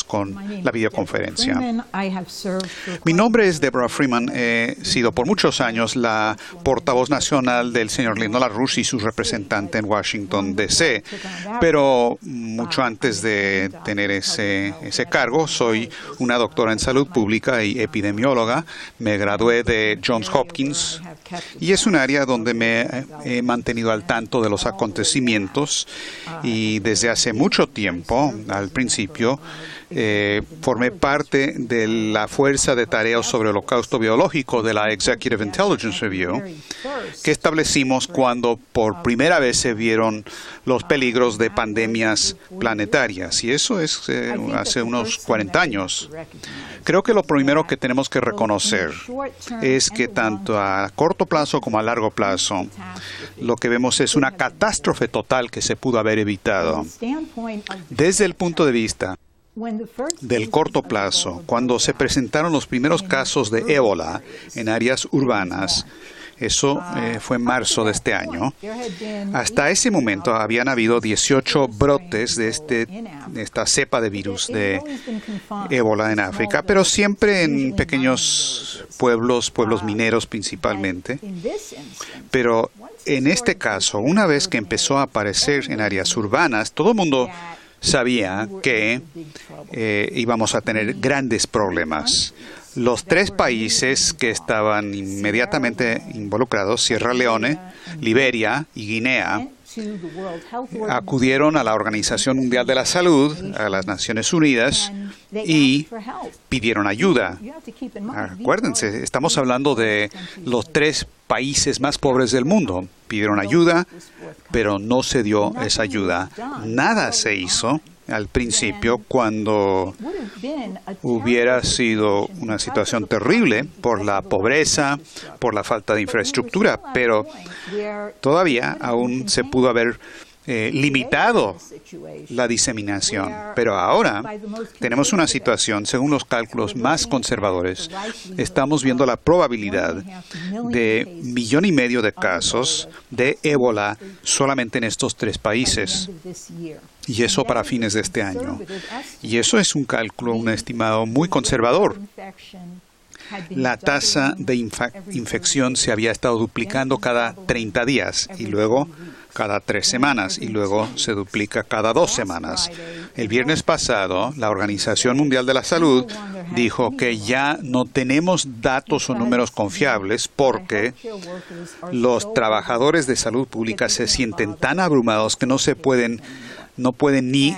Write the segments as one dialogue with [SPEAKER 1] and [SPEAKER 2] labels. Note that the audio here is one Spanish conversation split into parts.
[SPEAKER 1] con la videoconferencia. Mi nombre es Deborah Freeman. He sido por muchos años la portavoz nacional del señor Lyndon LaRouche y su representante en Washington, D.C. Pero mucho antes de tener ese cargo, soy una doctora en salud pública y epidemióloga. Me gradué de Johns Hopkins y es un área donde me he mantenido al tanto de los acontecimientos y desde hace mucho tiempo, al principio, formé parte de la Fuerza de Tareas sobre el Holocausto Biológico de la Executive Intelligence Review, que establecimos cuando por primera vez se vieron los peligros de pandemias planetarias. Y eso es hace unos 40 años. Creo que lo primero que tenemos que reconocer es que tanto a corto plazo como a largo plazo, lo que vemos es una catástrofe total que se pudo haber evitado. Desde el punto de vista del corto plazo, cuando se presentaron los primeros casos de ébola en áreas urbanas, eso fue en marzo de este año. Hasta ese momento habían habido 18 brotes de esta cepa de virus de ébola en África, pero siempre en pequeños pueblos mineros principalmente. Pero en este caso, una vez que empezó a aparecer en áreas urbanas, todo el mundo sabía que íbamos a tener grandes problemas. Los tres países que estaban inmediatamente involucrados, Sierra Leone, Liberia y Guinea, acudieron a la Organización Mundial de la Salud, a las Naciones Unidas, y pidieron ayuda. Acuérdense, estamos hablando de los tres países más pobres del mundo. Pidieron ayuda, pero no se dio esa ayuda. Nada se hizo al principio, cuando hubiera sido una situación terrible por la pobreza, por la falta de infraestructura, pero todavía aún se pudo haber limitado la diseminación. Pero ahora tenemos una situación, según los cálculos más conservadores, estamos viendo la probabilidad de 1,5 millones de casos de ébola solamente en estos tres países. Y eso para fines de este año. Y eso es un cálculo, un estimado muy conservador. La tasa de infección se había estado duplicando cada 30 días y luego cada 3 semanas y luego se duplica cada 2 semanas. El viernes pasado, la Organización Mundial de la Salud dijo que ya no tenemos datos o números confiables porque los trabajadores de salud pública se sienten tan abrumados que no pueden ni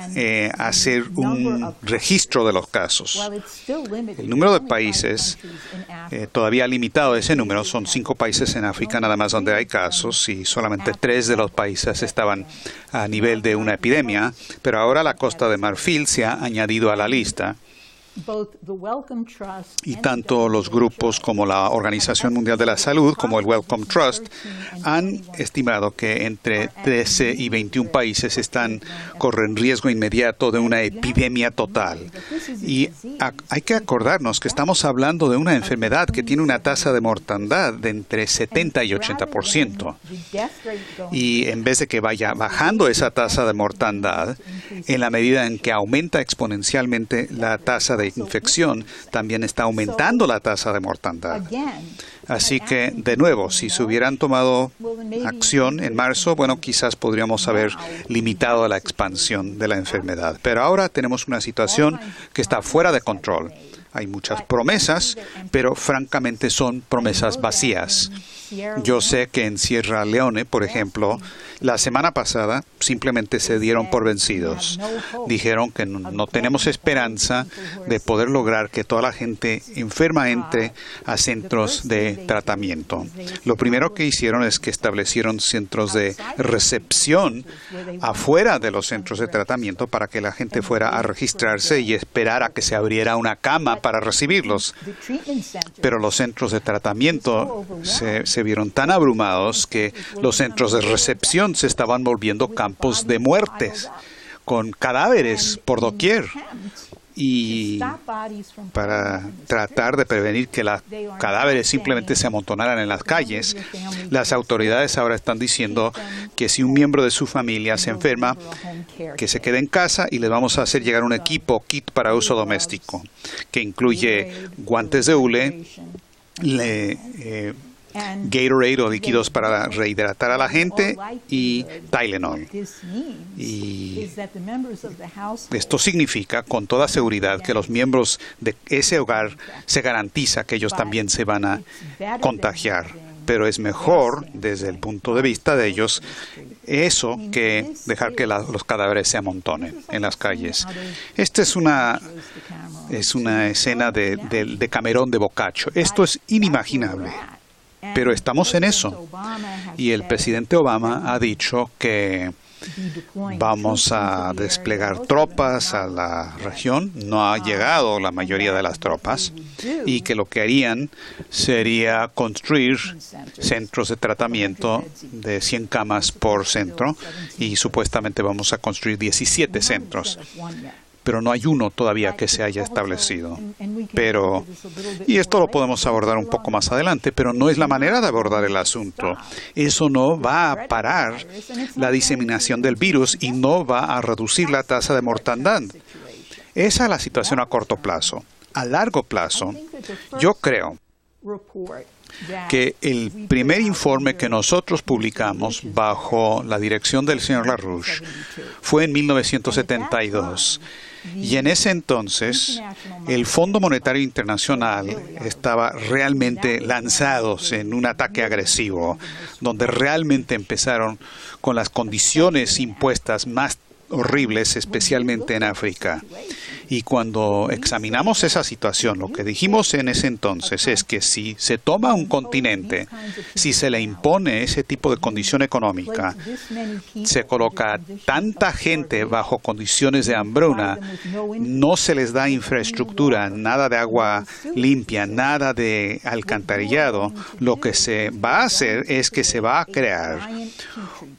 [SPEAKER 1] hacer un registro de los casos. El número de países todavía limitado a ese número. Son 5 países en África nada más donde hay casos y solamente 3 de los países estaban a nivel de una epidemia. Pero ahora la Costa de Marfil se ha añadido a la lista. Y tanto los grupos como la Organización Mundial de la Salud, como el Wellcome Trust, han estimado que entre 13 y 21 países corren riesgo inmediato de una epidemia total. Y hay que acordarnos que estamos hablando de una enfermedad que tiene una tasa de mortandad de entre 70 y 80%. Y en vez de que vaya bajando esa tasa de mortandad, en la medida en que aumenta exponencialmente la tasa de infección, también está aumentando la tasa de mortandad. Así que, de nuevo, si se hubieran tomado acción en marzo, bueno, quizás podríamos haber limitado la expansión de la enfermedad. Pero ahora tenemos una situación que está fuera de control. Hay muchas promesas, pero francamente son promesas vacías. Yo sé que en Sierra Leone, por ejemplo, la semana pasada simplemente se dieron por vencidos. Dijeron que no tenemos esperanza de poder lograr que toda la gente enferma entre a centros de tratamiento. Lo primero que hicieron es que establecieron centros de recepción afuera de los centros de tratamiento para que la gente fuera a registrarse y esperar a que se abriera una cama para recibirlos. Pero los centros de tratamiento se vieron tan abrumados que los centros de recepción se estaban volviendo campos de muertes, con cadáveres por doquier. y para tratar de prevenir que los cadáveres simplemente se amontonaran en las calles, las autoridades ahora están diciendo que si un miembro de su familia se enferma, que se quede en casa y les vamos a hacer llegar un equipo, kit para uso doméstico, que incluye guantes de hule, Gatorade o líquidos para rehidratar a la gente y Tylenol. Y esto significa con toda seguridad que los miembros de ese hogar se garantiza que ellos también se van a contagiar. Pero es mejor, desde el punto de vista de ellos, eso que dejar que los cadáveres se amontonen en las calles. Esta es una escena de Decamerón de Boccaccio. Esto es inimaginable. Pero estamos en eso. Y el presidente Obama ha dicho que vamos a desplegar tropas a la región. No ha llegado la mayoría de las tropas. Y que lo que harían sería construir centros de tratamiento de 100 camas por centro. Y supuestamente vamos a construir 17 centros. Pero no hay uno todavía que se haya establecido. Y esto lo podemos abordar un poco más adelante, pero no es la manera de abordar el asunto. Eso no va a parar la diseminación del virus y no va a reducir la tasa de mortandad. Esa es la situación a corto plazo. A largo plazo, yo creo que el primer informe que nosotros publicamos bajo la dirección del señor LaRouche fue en 1972. Y en ese entonces, el Fondo Monetario Internacional estaba realmente lanzados en un ataque agresivo, donde realmente empezaron con las condiciones impuestas más horribles, especialmente en África. Y cuando examinamos esa situación, lo que dijimos en ese entonces es que si se toma un continente, si se le impone ese tipo de condición económica, se coloca a tanta gente bajo condiciones de hambruna, no se les da infraestructura, nada de agua limpia, nada de alcantarillado, lo que se va a hacer es que se va a crear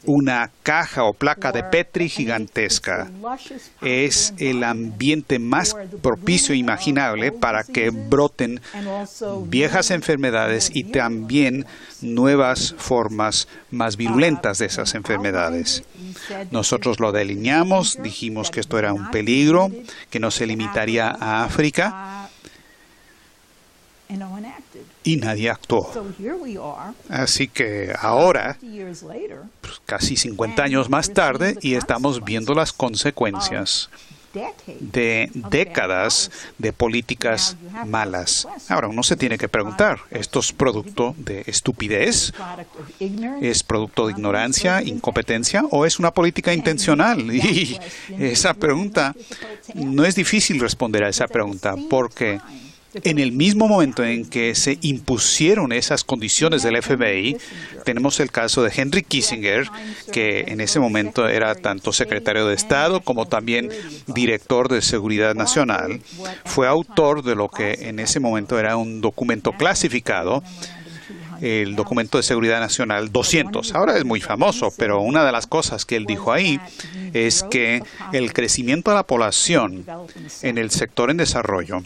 [SPEAKER 1] una caja o placa de Petri gigantesca. Es el ambiente más propicio e imaginable para que broten viejas enfermedades y también nuevas formas más virulentas de esas enfermedades. Nosotros lo delineamos, dijimos que esto era un peligro, que no se limitaría a África, y nadie actuó. Así que ahora, casi 50 años más tarde, y estamos viendo las consecuencias de décadas de políticas malas. Ahora, uno se tiene que preguntar, ¿esto es producto de estupidez? ¿Es producto de ignorancia, incompetencia? ¿O es una política intencional? Y esa pregunta, no es difícil responder a esa pregunta, porque en el mismo momento en que se impusieron esas condiciones del FBI, tenemos el caso de Henry Kissinger, que en ese momento era tanto secretario de Estado como también director de Seguridad Nacional. Fue autor de lo que en ese momento era un documento clasificado, el documento de Seguridad Nacional 200. Ahora es muy famoso, pero una de las cosas que él dijo ahí es que el crecimiento de la población en el sector en desarrollo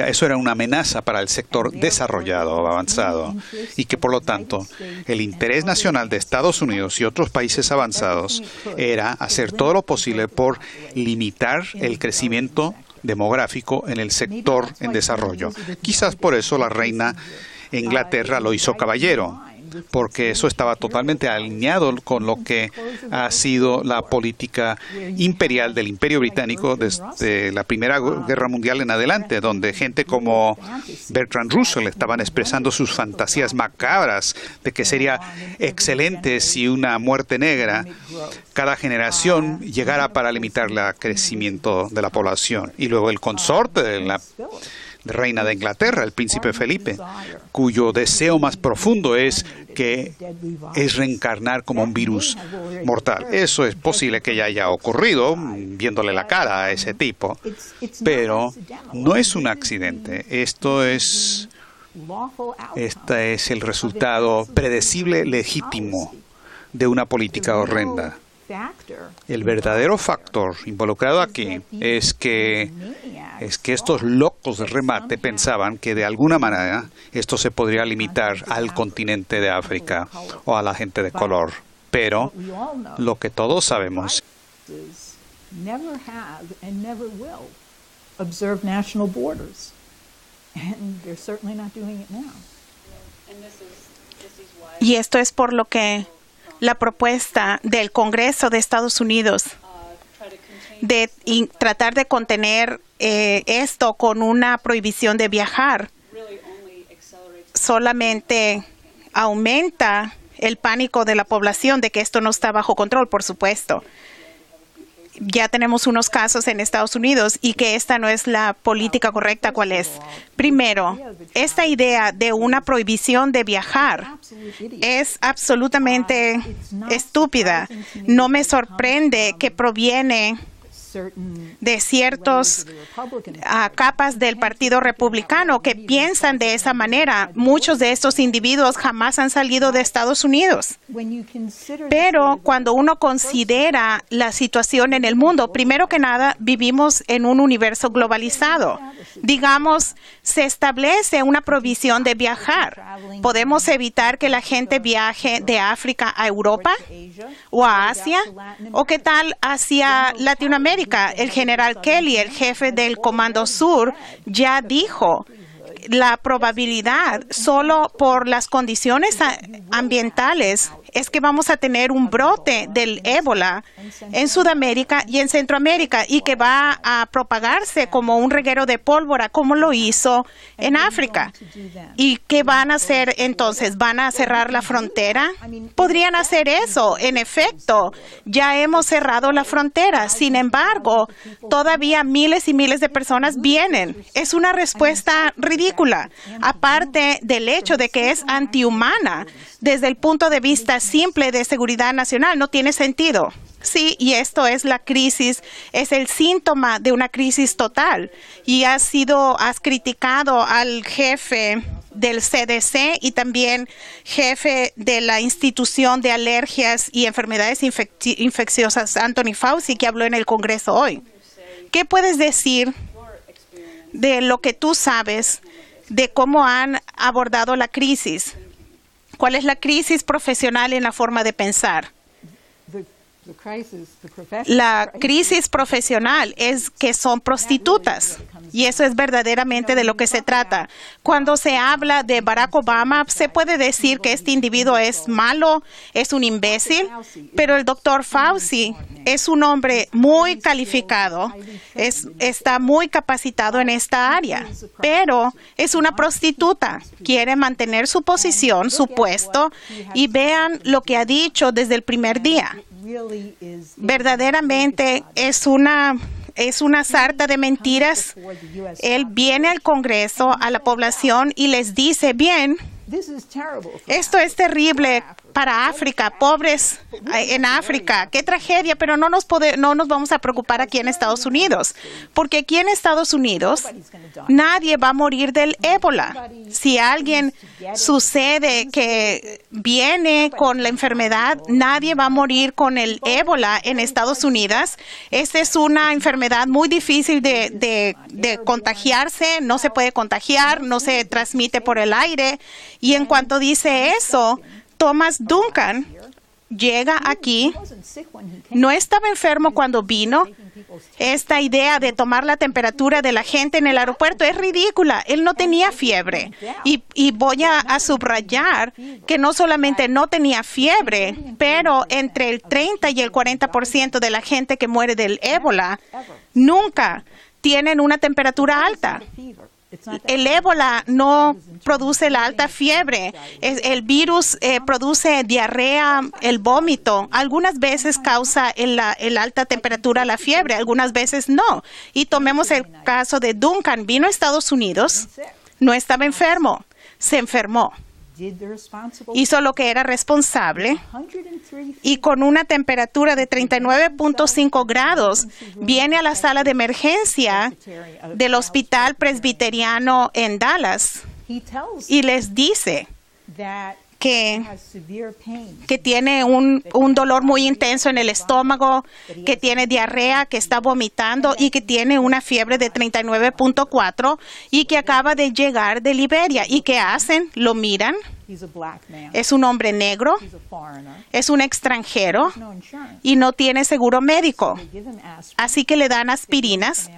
[SPEAKER 1] eso era una amenaza para el sector desarrollado o avanzado, y que por lo tanto el interés nacional de Estados Unidos y otros países avanzados era hacer todo lo posible por limitar el crecimiento demográfico en el sector en desarrollo. Quizás por eso la reina de Inglaterra lo hizo caballero, porque eso estaba totalmente alineado con lo que ha sido la política imperial del Imperio Británico desde la Primera Guerra Mundial en adelante, donde gente como Bertrand Russell estaban expresando sus fantasías macabras de que sería excelente si una muerte negra cada generación llegara para limitar el crecimiento de la población. Y luego el consorte de la reina de Inglaterra, el príncipe Felipe, cuyo deseo más profundo es reencarnar como un virus mortal. Eso es posible que ya haya ocurrido, viéndole la cara a ese tipo, pero no es un accidente. Este es el resultado predecible, legítimo de una política horrenda. El verdadero factor involucrado aquí es que estos locos de remate pensaban que de alguna manera esto se podría limitar al continente de África o a la gente de color. Pero lo que todos sabemos
[SPEAKER 2] y esto es por lo que la propuesta del Congreso de Estados Unidos de tratar de contener esto con una prohibición de viajar solamente aumenta el pánico de la población de que esto no está bajo control, por supuesto. Ya tenemos unos casos en Estados Unidos y que esta no es la política correcta. ¿Cuál es? Primero, esta idea de una prohibición de viajar es absolutamente estúpida. No me sorprende que proviene de ciertas capas del Partido Republicano que piensan de esa manera. Muchos de estos individuos jamás han salido de Estados Unidos. Pero cuando uno considera la situación en el mundo, primero que nada, vivimos en un universo globalizado. Digamos, se establece una provisión de viajar. ¿Podemos evitar que la gente viaje de África a Europa o a Asia? ¿O qué tal hacia Latinoamérica? El general Kelly, el jefe del Comando Sur, ya dijo la probabilidad solo por las condiciones ambientales es que vamos a tener un brote del ébola en Sudamérica y en Centroamérica y que va a propagarse como un reguero de pólvora como lo hizo en África. ¿Y qué van a hacer entonces? ¿Van a cerrar la frontera? Podrían hacer eso. En efecto, ya hemos cerrado la frontera. Sin embargo, todavía miles y miles de personas vienen. Es una respuesta ridícula, aparte del hecho de que es antihumana desde el punto de vista simple de seguridad nacional. No tiene sentido. Sí, y esto es la crisis, es el síntoma de una crisis total. Y has criticado al jefe del CDC y también jefe de la Institución de Alergias y Enfermedades Infecciosas, Anthony Fauci, que habló en el Congreso hoy. ¿Qué puedes decir de lo que tú sabes de cómo han abordado la crisis? ¿Cuál es la crisis profesional en la forma de pensar? La crisis profesional es que son prostitutas y eso es verdaderamente de lo que se trata. Cuando se habla de Barack Obama, se puede decir que este individuo es malo, es un imbécil, pero el doctor Fauci es un hombre muy calificado, está muy capacitado en esta área, pero es una prostituta. Quiere mantener su posición, su puesto, y vean lo que ha dicho desde el primer día. Verdaderamente es una sarta de mentiras. Él viene al Congreso, a la población, y les dice, bien, esto es terrible para África, pobres en África, qué tragedia, pero no nos vamos a preocupar aquí en Estados Unidos, porque aquí en Estados Unidos nadie va a morir del ébola. Si alguien sucede que viene con la enfermedad, nadie va a morir con el ébola en Estados Unidos. Esta es una enfermedad muy difícil de contagiarse, no se puede contagiar, no se transmite por el aire. Y en cuanto dice eso, Thomas Duncan llega aquí, no estaba enfermo cuando vino. Esta idea de tomar la temperatura de la gente en el aeropuerto es ridícula. Él no tenía fiebre. Y voy a subrayar que no solamente no tenía fiebre, pero entre el 30 y el 40% de la gente que muere del ébola nunca tienen una temperatura alta. El ébola no produce la alta fiebre. El virus produce diarrea, el vómito. Algunas veces causa el alta temperatura la fiebre, algunas veces no. Y tomemos el caso de Duncan. Vino a Estados Unidos, no estaba enfermo, se enfermó. Hizo lo que era responsable y con una temperatura de 39.5 grados viene a la sala de emergencia del Hospital Presbiteriano en Dallas y les dice que tiene un dolor muy intenso en el estómago, que tiene diarrea, que está vomitando y que tiene una fiebre de 39.4 y que acaba de llegar de Liberia. ¿Y qué hacen? Lo miran. Es un hombre negro, es un extranjero y no tiene seguro médico. Así que le dan aspirinas,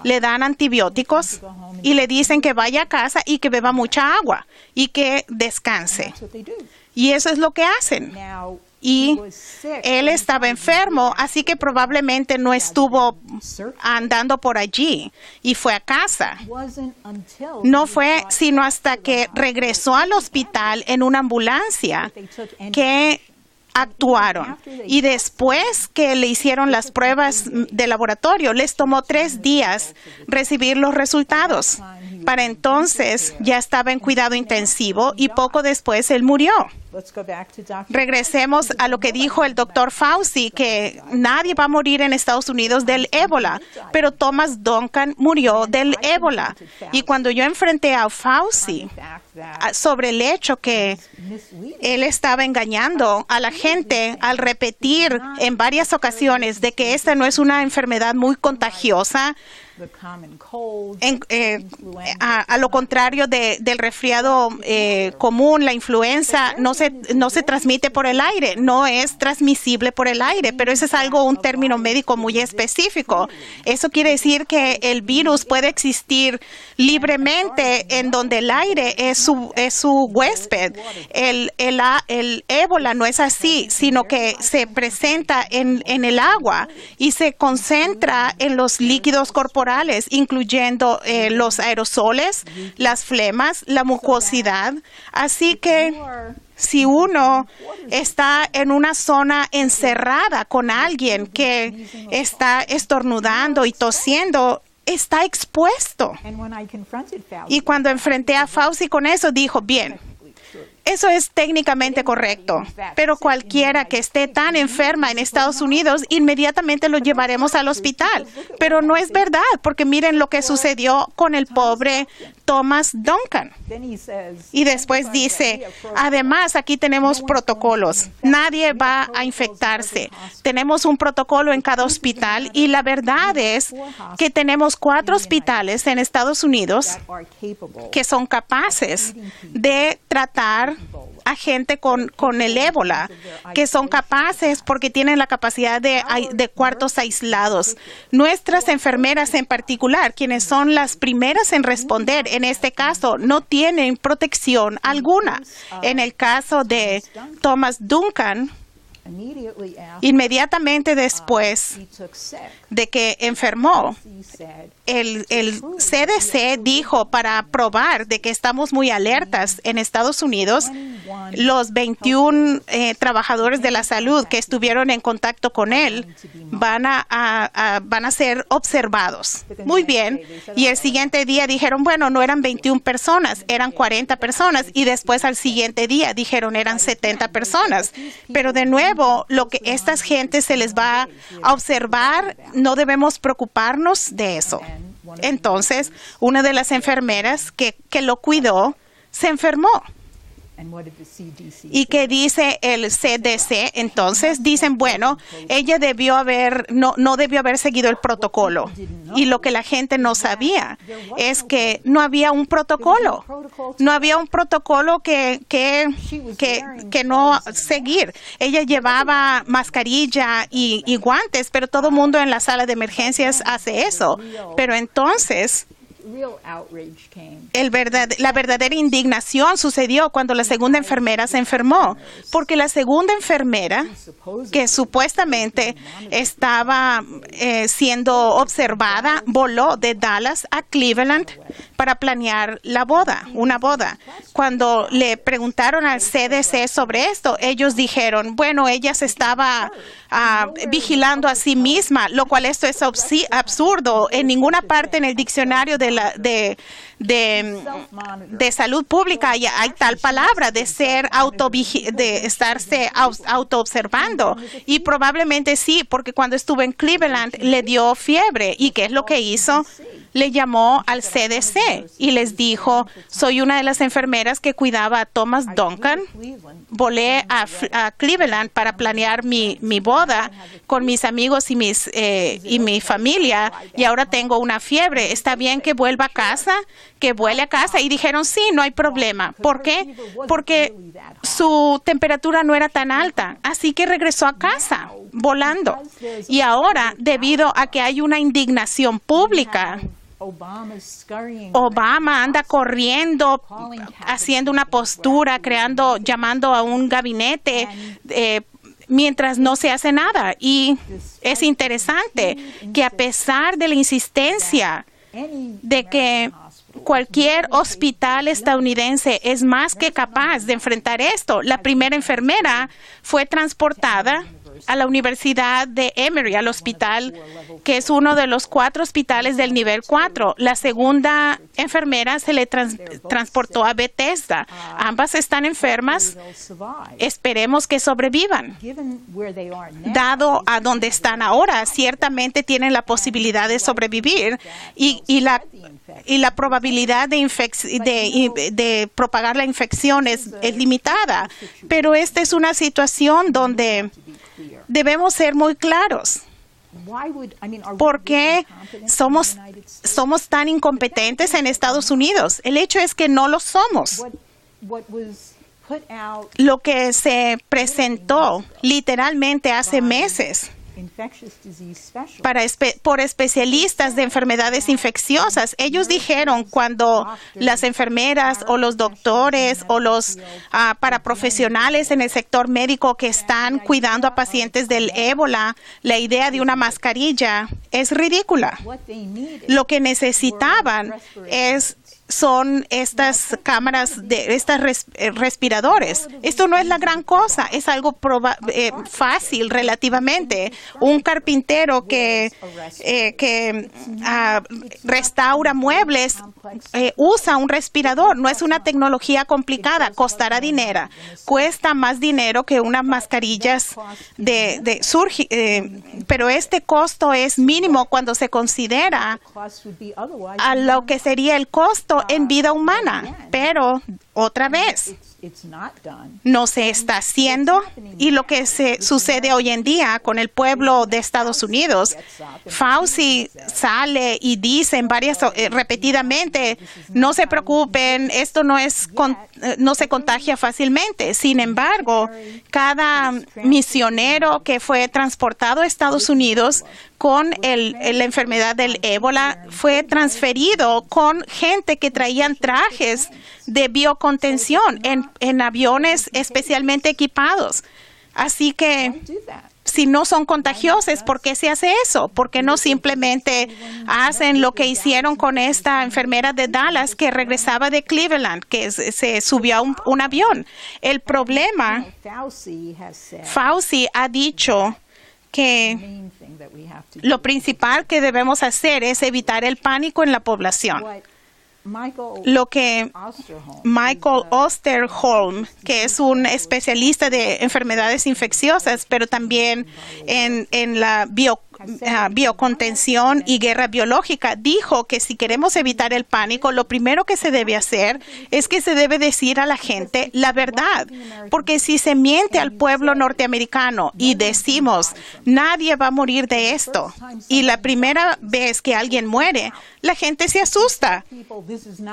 [SPEAKER 2] le dan antibióticos y le dicen que vaya a casa y que beba mucha agua y que descanse. Y eso es lo que hacen. Y él estaba enfermo, así que probablemente no estuvo andando por allí y fue a casa. No fue sino hasta que regresó al hospital en una ambulancia que actuaron. Y después que le hicieron las pruebas de laboratorio, les tomó 3 días recibir los resultados. Para entonces ya estaba en cuidado intensivo y poco después él murió. Regresemos a lo que dijo el doctor Fauci, que nadie va a morir en Estados Unidos del ébola, pero Thomas Duncan murió del ébola. Y cuando yo enfrenté a Fauci sobre el hecho que él estaba engañando a la gente al repetir en varias ocasiones de que esta no es una enfermedad muy contagiosa, a lo contrario del resfriado común, la influenza no se transmite por el aire, no es transmisible por el aire, pero eso es un término médico muy específico. Eso quiere decir que el virus puede existir libremente en donde el aire es su huésped. El ébola no es así, sino que se presenta en el agua y se concentra en los líquidos corporales, incluyendo los aerosoles, las flemas, la mucosidad. Así que si uno está en una zona encerrada con alguien que está estornudando y tosiendo, está expuesto. Y cuando enfrenté a Fauci con eso, dijo, bien, eso es técnicamente correcto, pero cualquiera que esté tan enferma en Estados Unidos, inmediatamente lo llevaremos al hospital. Pero no es verdad, porque miren lo que sucedió con el pobre Thomas Duncan. Y después dice, además aquí tenemos protocolos, nadie va a infectarse. Tenemos un protocolo en cada hospital y la verdad es que tenemos 4 hospitales en Estados Unidos que son capaces de tratar a gente con el ébola, que son capaces porque tienen la capacidad de cuartos aislados. Nuestras enfermeras en particular, quienes son las primeras en responder en este caso, no tienen protección alguna. En el caso de Thomas Duncan, inmediatamente después de que enfermó, el CDC dijo, para probar de que estamos muy alertas en Estados Unidos, los 21 trabajadores de la salud que estuvieron en contacto con él van a ser observados. Muy bien. Y el siguiente día dijeron, bueno, no eran 21 personas, eran 40 personas. Y después al siguiente día dijeron, eran 70 personas. Pero de nuevo, lo que estas gentes se les va a observar, no debemos preocuparnos de eso. Entonces, una de las enfermeras que lo cuidó se enfermó. ¿Y qué dice el CDC? Entonces dicen, bueno, ella no debió haber seguido el protocolo. Y lo que la gente no sabía es que no había un protocolo. No había un protocolo que no seguir. Ella llevaba mascarilla y guantes, pero todo el mundo en la sala de emergencias hace eso. Pero entonces la verdadera indignación sucedió cuando la segunda enfermera se enfermó, porque la segunda enfermera, que supuestamente estaba siendo observada, voló de Dallas a Cleveland para planear una boda. Cuando le preguntaron al CDC sobre esto, ellos dijeron, bueno, ella se estaba vigilando a sí misma, lo cual esto es absurdo. En ninguna parte en el diccionario de salud pública hay tal palabra de estarse autoobservando. Y probablemente sí, porque cuando estuvo en Cleveland le dio fiebre. ¿Y qué es lo que hizo? le llamó al CDC y les dijo, soy una de las enfermeras que cuidaba a Thomas Duncan. Volé a Cleveland para planear mi boda con mis amigos y mi familia y ahora tengo una fiebre. ¿Está bien que vuelva a casa? Que vuele a casa. Y dijeron, sí, no hay problema. ¿Por qué? Porque su temperatura no era tan alta. Así que regresó a casa volando. Y ahora, debido a que hay una indignación pública, Obama anda corriendo, haciendo una postura, llamando a un gabinete mientras no se hace nada. Y es interesante que a pesar de la insistencia de que cualquier hospital estadounidense es más que capaz de enfrentar esto, la primera enfermera fue transportada a la Universidad de Emory, al hospital que es uno de los 4 hospitales del nivel 4. La segunda enfermera se le transportó a Bethesda. Ambas están enfermas. Esperemos que sobrevivan. Dado a donde están ahora, ciertamente tienen la posibilidad de sobrevivir y la probabilidad de propagar la infección es limitada. Pero esta es una situación donde debemos ser muy claros. ¿Por qué somos tan incompetentes en Estados Unidos? El hecho es que no lo somos. Lo que se presentó literalmente hace meses por especialistas de enfermedades infecciosas. Ellos dijeron cuando las enfermeras o los doctores o los paraprofesionales en el sector médico que están cuidando a pacientes del ébola, la idea de una mascarilla es ridícula. Lo que necesitaban son estas cámaras, respiradores. Esto no es la gran cosa, es algo fácil relativamente. Un carpintero que restaura muebles usa un respirador. No es una tecnología complicada, costará dinero. Cuesta más dinero que unas mascarillas pero este costo es mínimo cuando se considera a lo que sería el costo en vida humana. Pero otra vez, no se está haciendo, y lo que sucede hoy en día con el pueblo de Estados Unidos, Fauci sale y dice repetidamente, no se preocupen, esto no se contagia fácilmente. Sin embargo, cada misionero que fue transportado a Estados Unidos con la enfermedad del ébola fue transferido con gente que traían trajes de biocontención en aviones especialmente equipados. Así que si no son contagiosos, ¿por qué se hace eso? ¿Por qué no simplemente hacen lo que hicieron con esta enfermera de Dallas que regresaba de Cleveland, que se subió a un avión? El problema, Fauci ha dicho que lo principal que debemos hacer es evitar el pánico en la población. Lo que Michael Osterholm, que es un especialista de enfermedades infecciosas, pero también en la biocontención y guerra biológica, dijo que si queremos evitar el pánico, lo primero que se debe hacer es que se debe decir a la gente la verdad. Porque si se miente al pueblo norteamericano y decimos, nadie va a morir de esto, y la primera vez que alguien muere, la gente se asusta.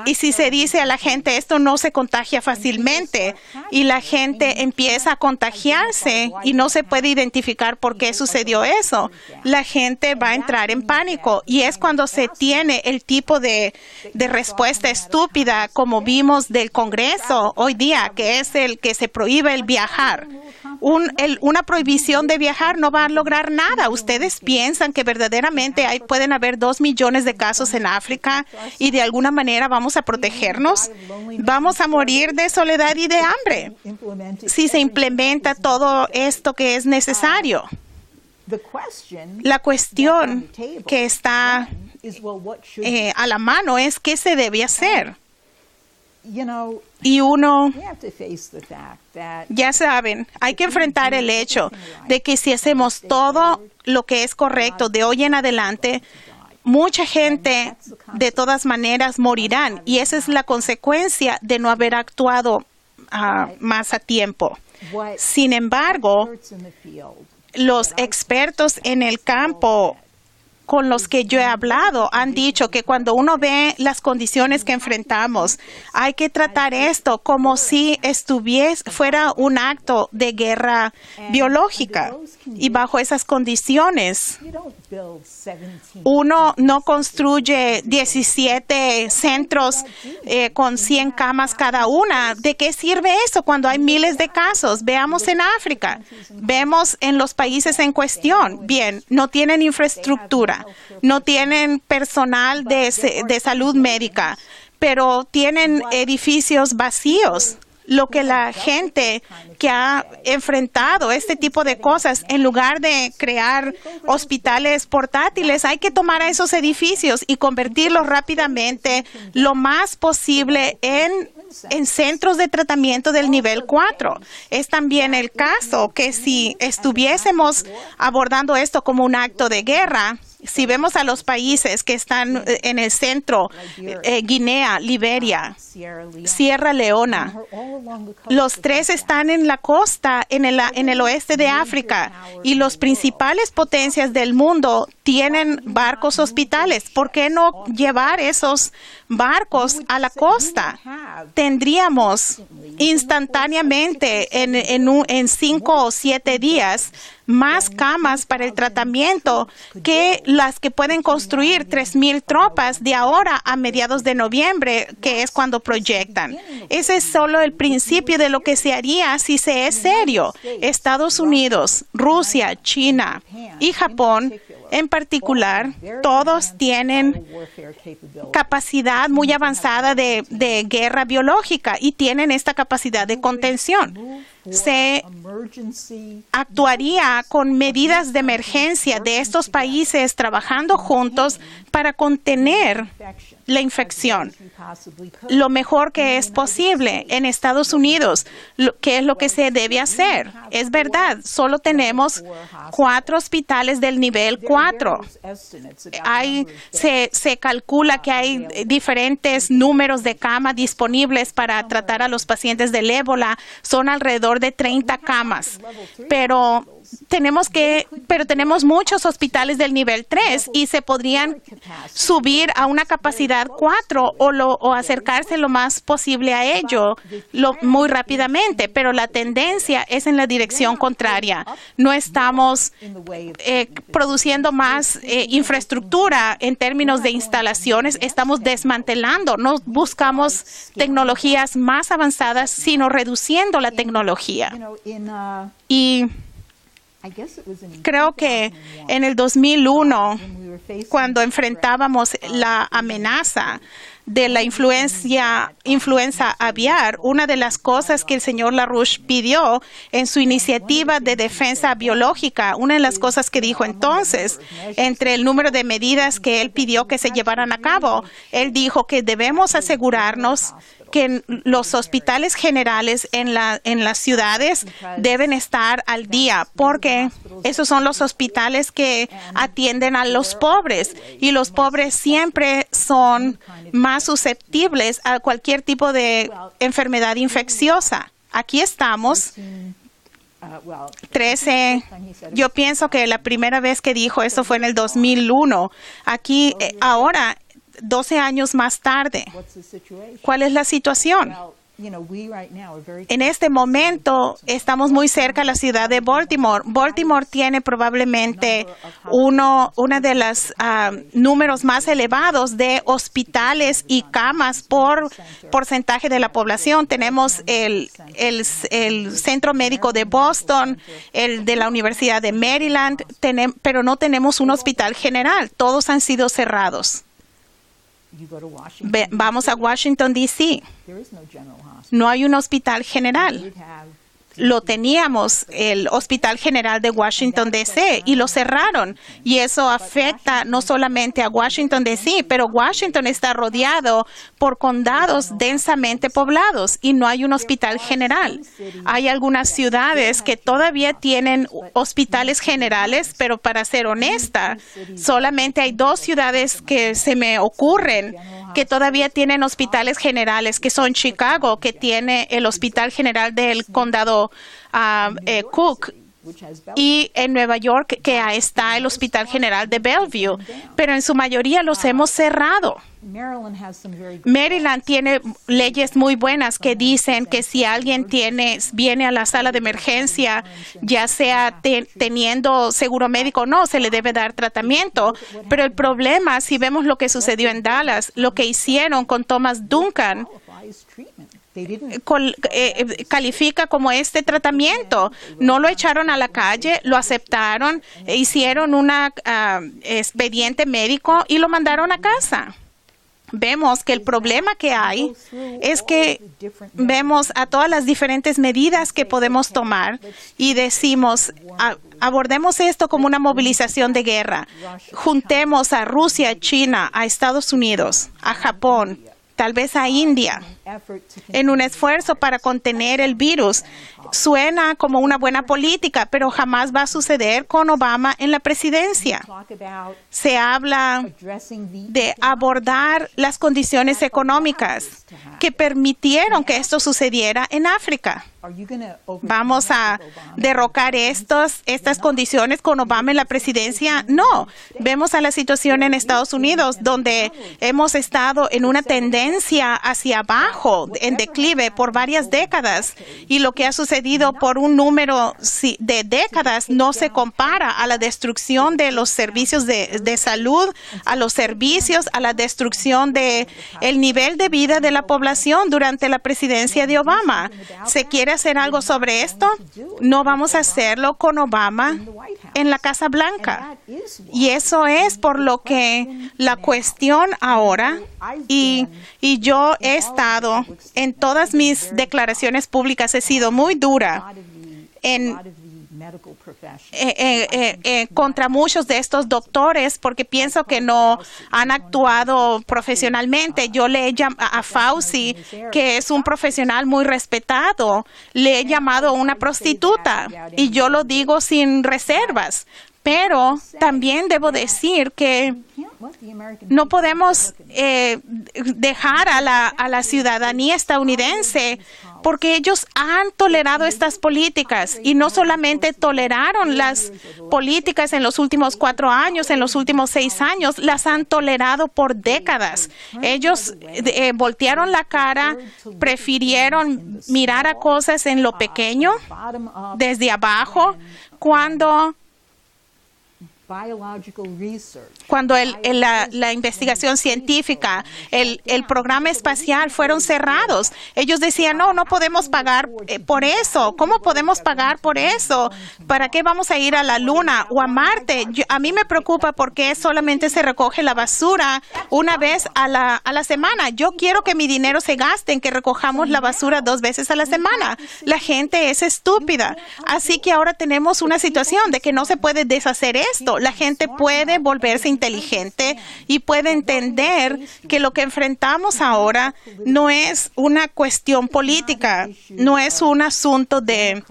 [SPEAKER 2] Y si se dice a la gente, esto no se contagia fácilmente, y la gente empieza a contagiarse y no se puede identificar por qué sucedió eso, la gente va a entrar en pánico. Y es cuando se tiene el tipo de respuesta estúpida como vimos del Congreso hoy día, que es el que se prohíbe el viajar. Una prohibición de viajar no va a lograr nada. ¿Ustedes piensan que verdaderamente pueden haber 2 millones de casos en África y de alguna manera vamos a protegernos? Vamos a morir de soledad y de hambre si se implementa todo esto que es necesario. La cuestión que está a la mano es qué se debe hacer. Y uno, ya saben, hay que enfrentar el hecho de que si hacemos todo lo que es correcto de hoy en adelante, mucha gente de todas maneras morirán, y esa es la consecuencia de no haber actuado más a tiempo. Sin embargo, los expertos en el campo con los que yo he hablado han dicho que cuando uno ve las condiciones que enfrentamos, hay que tratar esto como si fuera un acto de guerra biológica. Y bajo esas condiciones, uno no construye 17 centros con 100 camas cada una. ¿De qué sirve eso cuando hay miles de casos? Veamos en África, vemos en los países en cuestión. Bien, no tienen infraestructura, no tienen personal de salud médica, pero tienen edificios vacíos. Lo que la gente que ha enfrentado este tipo de cosas, en lugar de crear hospitales portátiles, hay que tomar a esos edificios y convertirlos rápidamente lo más posible en centros de tratamiento del nivel 4. Es también el caso que si estuviésemos abordando esto como un acto de guerra, si vemos a los países que están en el centro, Guinea, Liberia, Sierra Leona, los tres están en la costa, en el oeste de África, y las principales potencias del mundo tienen barcos hospitales. ¿Por qué no llevar esos barcos a la costa? Tendríamos instantáneamente en 5 o 7 días más camas para el tratamiento que las que pueden construir 3,000 tropas de ahora a mediados de noviembre, que es cuando proyectan. Ese es solo el principio de lo que se haría si se es serio. Estados Unidos, Rusia, China y Japón en particular, todos tienen capacidad muy avanzada de guerra biológica y tienen esta capacidad de contención. Se actuaría con medidas de emergencia de estos países trabajando juntos para contener la infección lo mejor que es posible. En Estados Unidos, ¿qué es lo que se debe hacer? Es verdad, solo tenemos 4 hospitales del nivel 4. Se calcula que hay diferentes números de camas disponibles para tratar a los pacientes del ébola. Son alrededor de 30 camas. Pero tenemos muchos hospitales del nivel 3 y se podrían subir a una capacidad 4 o acercarse lo más posible a ello muy rápidamente, pero la tendencia es en la dirección contraria. No estamos produciendo más infraestructura en términos de instalaciones, estamos desmantelando, no buscamos tecnologías más avanzadas, sino reduciendo la tecnología. Y creo que en el 2001, cuando enfrentábamos la amenaza de la influenza aviar, una de las cosas que el señor LaRouche pidió en su iniciativa de defensa biológica, una de las cosas que dijo entonces, entre el número de medidas que él pidió que se llevaran a cabo, él dijo que debemos asegurarnos que los hospitales generales en las ciudades deben estar al día, porque esos son los hospitales que atienden a los pobres, y los pobres siempre son más susceptibles a cualquier tipo de enfermedad infecciosa. Aquí estamos. Yo pienso que la primera vez que dijo eso fue en el 2001. Aquí, ahora, 12 años más tarde, ¿cuál es la situación? En este momento estamos muy cerca de la ciudad de Baltimore. Baltimore tiene probablemente uno de los números más elevados de hospitales y camas por porcentaje de la población. Tenemos el Centro Médico de Boston, el de la Universidad de Maryland, pero no tenemos un hospital general. Todos han sido cerrados. Vamos a Washington, D.C. No hay un hospital general. lo teníamos, el Hospital General de Washington, D.C., y lo cerraron. Y eso afecta no solamente a Washington, D.C., pero Washington está rodeado por condados densamente poblados y no hay un hospital general. Hay algunas ciudades que todavía tienen hospitales generales, pero para ser honesta, solamente hay 2 ciudades que se me ocurren que todavía tienen hospitales generales, que son Chicago, que tiene el Hospital General del Condado Cook, y en Nueva York, que está el Hospital General de Bellevue, pero en su mayoría los hemos cerrado. Maryland tiene leyes muy buenas que dicen que si alguien viene a la sala de emergencia, ya sea teniendo seguro médico o no, se le debe dar tratamiento. Pero el problema, si vemos lo que sucedió en Dallas, lo que hicieron con Thomas Duncan, califica como este tratamiento. No lo echaron a la calle, lo aceptaron, hicieron un expediente médico y lo mandaron a casa. Vemos que el problema que hay es que vemos a todas las diferentes medidas que podemos tomar y decimos, abordemos esto como una movilización de guerra. Juntemos a Rusia, China, a Estados Unidos, a Japón, tal vez a India, en un esfuerzo para contener el virus. Suena como una buena política, pero jamás va a suceder con Obama en la presidencia. Se habla de abordar las condiciones económicas que permitieron que esto sucediera en África. ¿Vamos a derrocar estas condiciones con Obama en la presidencia? No. Vemos a la situación en Estados Unidos, donde hemos estado en una tendencia hacia abajo, en declive, por varias décadas. Y lo que ha sucedido por un número de décadas no se compara a la destrucción de los servicios de salud, a los servicios, a la destrucción del nivel de vida de la población durante la presidencia de Obama. ¿Se quiere hacer algo sobre esto? No vamos a hacerlo con Obama en la Casa Blanca. Y eso es por lo que la cuestión ahora, y yo he estado en todas mis declaraciones públicas, he sido muy dura contra muchos de estos doctores porque pienso que no han actuado profesionalmente. Yo le he llamado a Fauci, que es un profesional muy respetado, le he llamado una prostituta y yo lo digo sin reservas. Pero también debo decir que no podemos dejar a la ciudadanía estadounidense, porque ellos han tolerado estas políticas y no solamente toleraron las políticas en los últimos 4 años, en los últimos 6 años, las han tolerado por décadas. Ellos voltearon la cara, prefirieron mirar a cosas en lo pequeño, desde abajo, cuando la investigación científica, el programa espacial fueron cerrados. Ellos decían, no podemos pagar por eso. ¿Cómo podemos pagar por eso? ¿Para qué vamos a ir a la Luna o a Marte? A mí me preocupa porque solamente se recoge la basura una vez a la semana. Yo quiero que mi dinero se gaste en que recojamos la basura 2 veces a la semana. La gente es estúpida. Así que ahora tenemos una situación de que no se puede deshacer esto. La gente puede volverse inteligente y puede entender que lo que enfrentamos ahora no es una cuestión política, no es un asunto de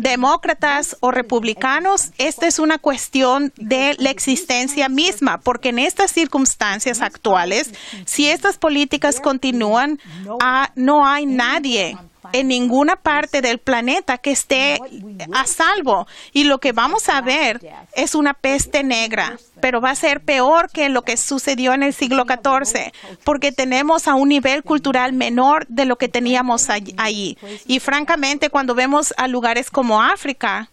[SPEAKER 2] demócratas o republicanos. Esta es una cuestión de la existencia misma, porque en estas circunstancias actuales, si estas políticas continúan, no hay nadie en ninguna parte del planeta que esté a salvo. Y lo que vamos a ver es una peste negra, pero va a ser peor que lo que sucedió en el siglo XIV, porque tenemos a un nivel cultural menor de lo que teníamos allí. Y francamente, cuando vemos a lugares como África,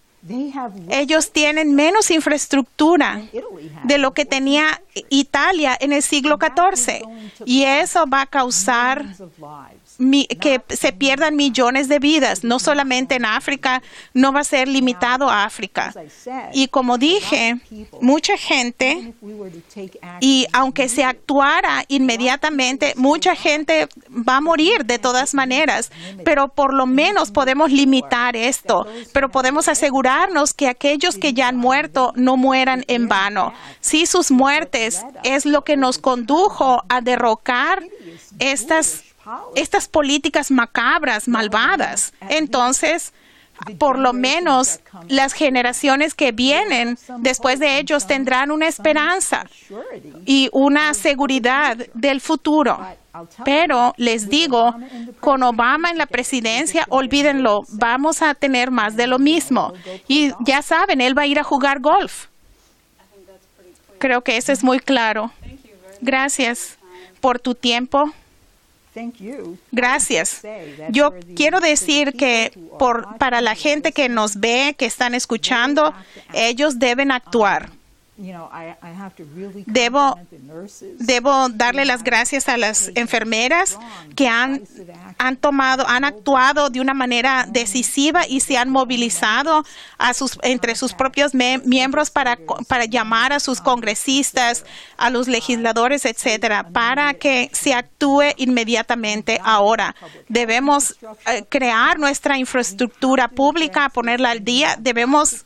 [SPEAKER 2] ellos tienen menos infraestructura de lo que tenía Italia en el siglo XIV, y eso va a causar que se pierdan millones de vidas, no solamente en África, no va a ser limitado a África. Y como dije, mucha gente, y aunque se actuara inmediatamente, mucha gente va a morir de todas maneras, pero por lo menos podemos limitar esto, pero podemos asegurarnos que aquellos que ya han muerto no mueran en vano. Si sus muertes es lo que nos condujo a derrocar estas políticas macabras, malvadas, entonces por lo menos las generaciones que vienen después de ellos tendrán una esperanza y una seguridad del futuro. Pero les digo, con Obama en la presidencia, olvídenlo, vamos a tener más de lo mismo. Y ya saben, él va a ir a jugar golf. Creo que eso es muy claro. Gracias por tu tiempo. Gracias. Yo quiero decir que para la gente que nos ve, que están escuchando, ellos deben actuar. Debo darle las gracias a las enfermeras que han actuado de una manera decisiva y se han movilizado entre sus propios miembros para llamar a sus congresistas, a los legisladores, etcétera, para que se actúe inmediatamente ahora. Debemos crear nuestra infraestructura pública, ponerla al día. Debemos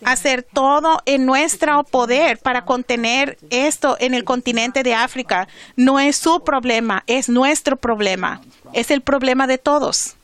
[SPEAKER 2] hacer todo en nuestro poder para contener esto en el continente de África. No es su problema, es nuestro problema. Es el problema de todos.